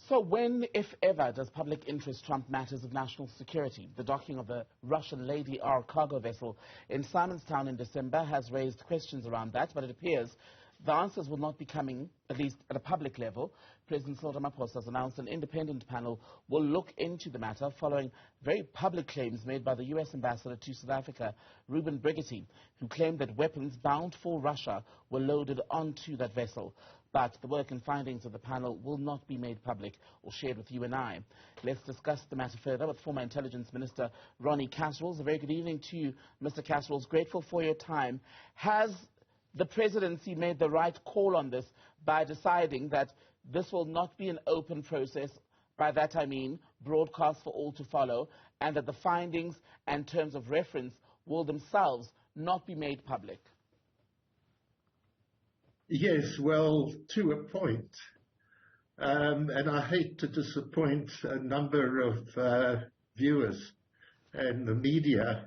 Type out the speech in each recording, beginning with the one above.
So when, if ever, does public interest trump matters of national security? The docking of the Russian Lady R cargo vessel in Simonstown in December has raised questions around that, but it appears the answers will not be coming, at least at a public level. President Cyril Ramaphosa has announced an independent panel will look into the matter following very public claims made by the U.S. ambassador to South Africa, Ruben Brigitte, who claimed that weapons bound for Russia were loaded onto that vessel. But the work and findings of the panel will not be made public or shared with you and I. Let's discuss the matter further with former Intelligence Minister Ronnie Kasrils. A very good evening to you, Mr. Kasrils. Grateful for your time. Has the presidency made the right call on this by deciding that this will not be an open process? By that I mean broadcast for all to follow, and that the findings and terms of reference will themselves not be made public? Yes, well, to a point. And I hate to disappoint a number of viewers and the media,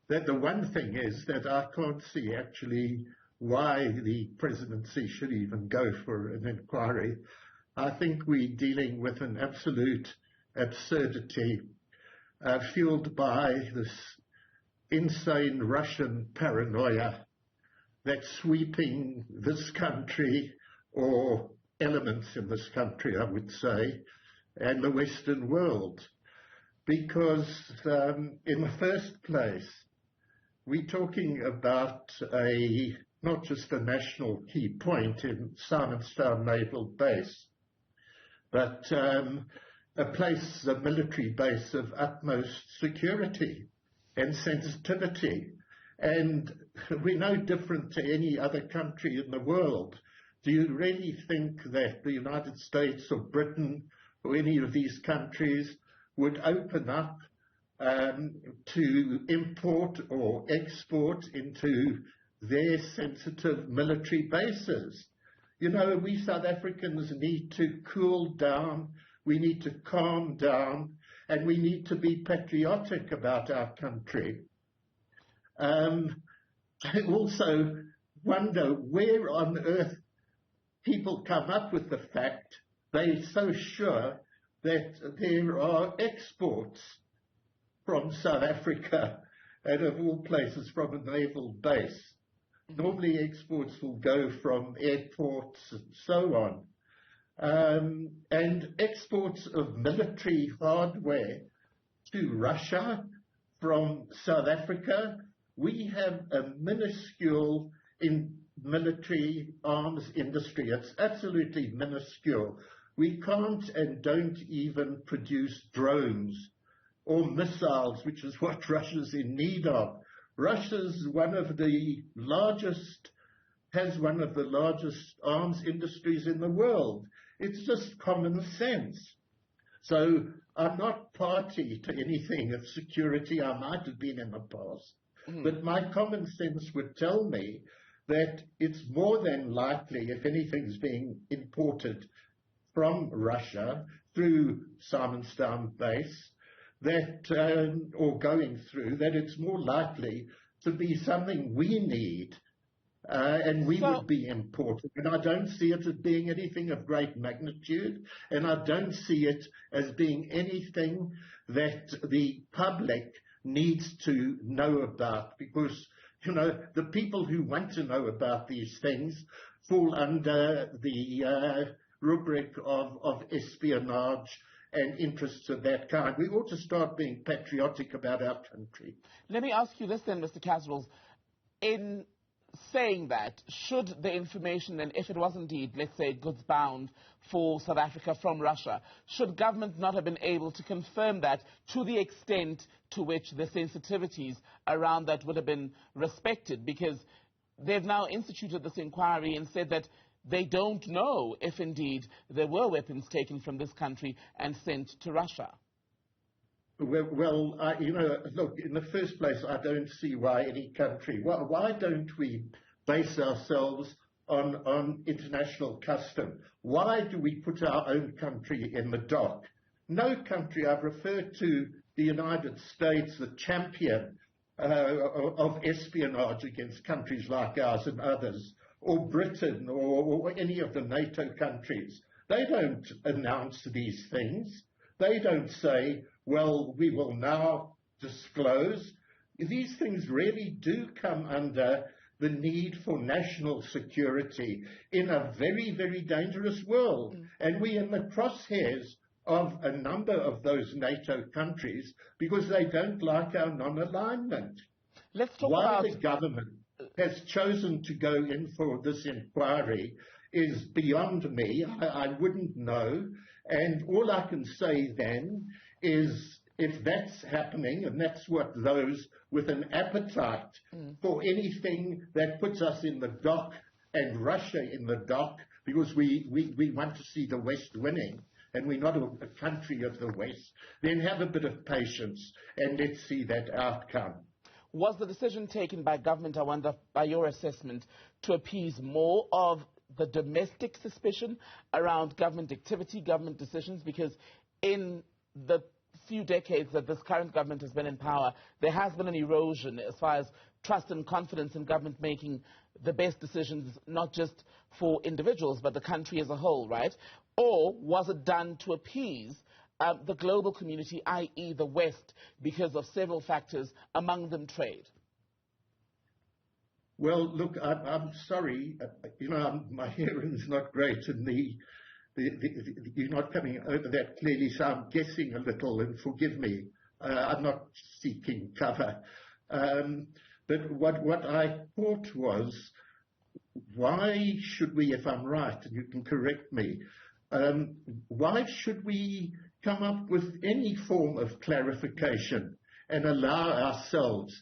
that the one thing is that I can't see actually why the presidency should even go for an inquiry. I think we're dealing with an absolute absurdity fueled by this insane Russian paranoia that's sweeping this country, or elements in this country, I would say, and the Western world. Because in the first place, we're talking about not just a national key point in Simonstown Naval Base, but a military base of utmost security and sensitivity. And we're no different to any other country in the world. Do you really think that the United States or Britain or any of these countries would open up to import or export into their sensitive military bases? You know, we South Africans need to cool down, we need to calm down, and we need to be patriotic about our country. I also wonder where on earth people come up with the fact they're so sure that there are exports from South Africa, and of all places from a naval base. Normally exports will go from airports and so on. And exports of military hardware to Russia from South Africa. We have a minuscule military arms industry. It's absolutely minuscule. We can't and don't even produce drones or missiles, which is what Russia's in need of. Russia's has one of the largest arms industries in the world. It's just common sense. So I'm not party to anything of security. I might have been in the past. But my common sense would tell me that it's more than likely, if anything's being imported from Russia through Simonstown Base, that or going through, that it's more likely to be something we need, and we would be importing. And I don't see it as being anything of great magnitude, and I don't see it as being anything that the public needs to know about, because, you know, the people who want to know about these things fall under the rubric of espionage and interests of that kind. We ought to start being patriotic about our country. Let me ask you this then, Mr. Kasrils. In saying that, should the information, and if it was indeed, let's say, goods bound for South Africa from Russia, should government not have been able to confirm that to the extent to which the sensitivities around that would have been respected? Because they've now instituted this inquiry and said that they don't know if indeed there were weapons taken from this country and sent to Russia. Well, you know, look, in the first place, I don't see why any country, why don't we base ourselves on international custom? Why do we put our own country in the dock? No country, I've referred to the United States, the champion of espionage against countries like ours and others, or Britain, or any of the NATO countries. They don't announce these things. They don't say, well, we will now disclose. These things really do come under the need for national security in a very, very dangerous world. And we're in the crosshairs of a number of those NATO countries because they don't like our non-alignment. Let's talk Why about the government has chosen to go in for this inquiry is beyond me. I wouldn't know. And all I can say then is if that's happening, and that's what those with an appetite for anything that puts us in the dock and Russia in the dock, because we want to see the West winning, and we're not a country of the West, then have a bit of patience and let's see that outcome. Was the decision taken by government, I wonder, by your assessment, to appease more of the domestic suspicion around government activity, government decisions? Because in the few decades that this current government has been in power, there has been an erosion as far as trust and confidence in government making the best decisions, not just for individuals, but the country as a whole, right? Or was it done to appease the global community, i.e. the West, because of several factors, among them trade? Well, look, I'm sorry, my hearing's not great, and you're not coming over that clearly, so I'm guessing a little, and forgive me. I'm not seeking cover. But what I thought was, why should we, if I'm right, and you can correct me, why should we come up with any form of clarification and allow ourselves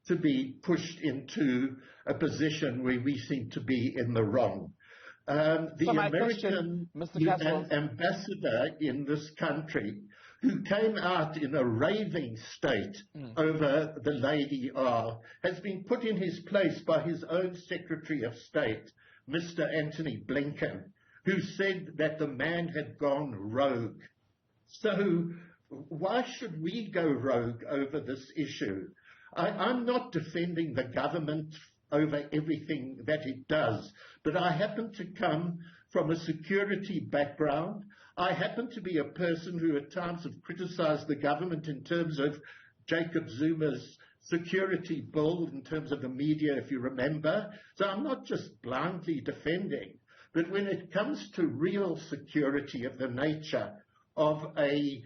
to be pushed into a position where we seem to be in the wrong? The American ambassador in this country, who came out in a raving state over the Lady R, has been put in his place by his own Secretary of State, Mr. Antony Blinken, who said that the man had gone rogue. So why should we go rogue over this issue? I'm not defending the government over everything that it does, but I happen to come from a security background. I happen to be a person who at times have criticized the government in terms of Jacob Zuma's security bill, in terms of the media, if you remember. So I'm not just blindly defending, but when it comes to real security of the nature of a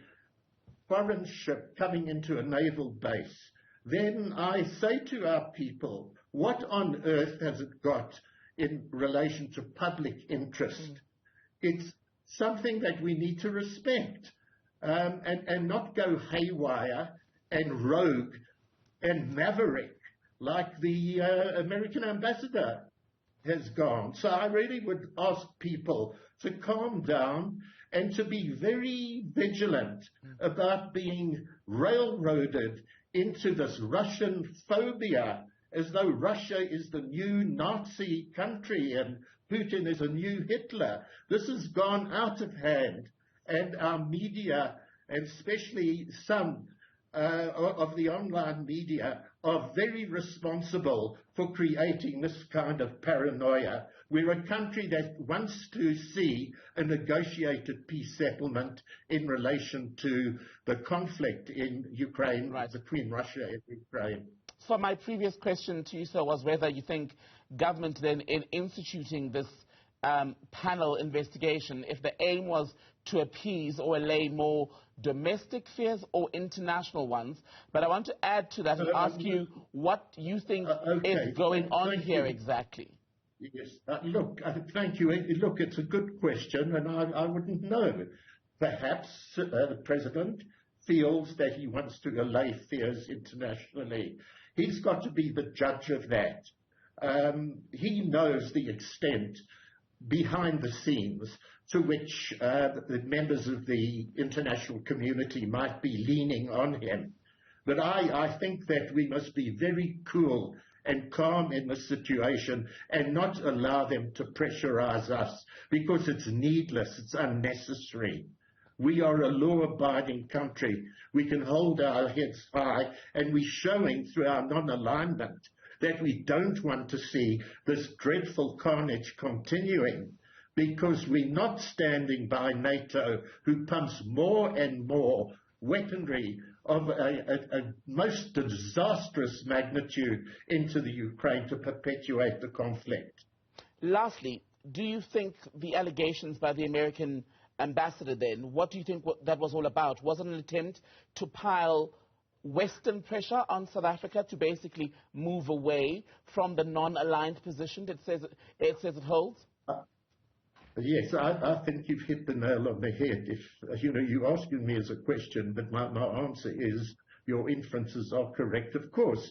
foreign ship coming into a naval base, then I say to our people, what on earth has it got in relation to public interest? It's something that we need to respect and not go haywire and rogue and maverick like the American ambassador has gone. So I really would ask people to calm down and to be very vigilant about being railroaded into this Russian phobia, as though Russia is the new Nazi country and Putin is a new Hitler. This has gone out of hand, and our media, and especially some of the online media, are very responsible for creating this kind of paranoia. We're a country that wants to see a negotiated peace settlement in relation to the conflict in Ukraine, between Russia and Ukraine. So my previous question to you, sir, was whether you think government then, in instituting this panel investigation, if the aim was to appease or allay more domestic fears or international ones. But I want to add to that and ask you what you think is going on here exactly. Yes, look, thank you. Look, it's a good question, and I wouldn't know. Perhaps the President feels that he wants to allay fears internationally. He's got to be the judge of that. He knows the extent behind the scenes to which the members of the international community might be leaning on him. But I think that we must be very cool and calm in this situation and not allow them to pressurize us, because it's needless, it's unnecessary. We are a law-abiding country. We can hold our heads high, and we're showing through our non-alignment that we don't want to see this dreadful carnage continuing. because we're not standing by NATO, who pumps more and more weaponry of a most disastrous magnitude into the Ukraine to perpetuate the conflict. Lastly, do you think the allegations by the American ambassador then, what do you think that was all about? Was it an attempt to pile Western pressure on South Africa to basically move away from the non-aligned position that it says it holds? Yes, I think you've hit the nail on the head. If you're asking me as a question, but my answer is your inferences are correct. Of course,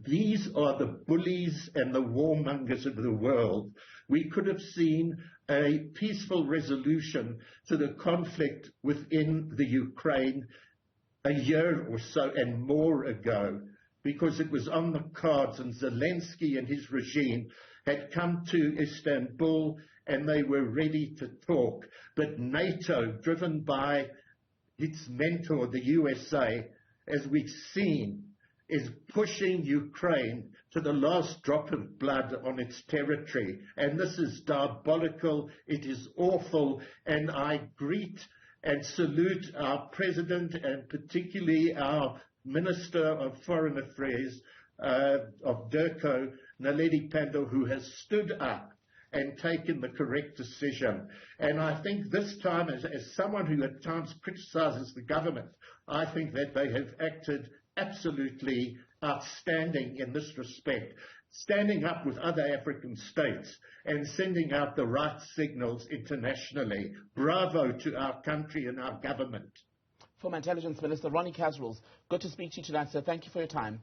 these are the bullies and the warmongers of the world. We could have seen a peaceful resolution to the conflict within the Ukraine a year or so and more ago, because it was on the cards, and Zelensky and his regime had come to Istanbul and they were ready to talk. But NATO, driven by its mentor, the USA, as we've seen, is pushing Ukraine to the last drop of blood on its territory. And this is diabolical, it is awful, and I greet and salute our President and particularly our Minister of Foreign Affairs of DIRCO, Naledi Pandor, who has stood up and taken the correct decision. And I think this time, as someone who at times criticizes the government, I think that they have acted absolutely outstanding in this respect, standing up with other African states and sending out the right signals internationally. Bravo to our country and our government. Former Intelligence Minister Ronnie Kasrils, good to speak to you tonight, sir. Thank you for your time.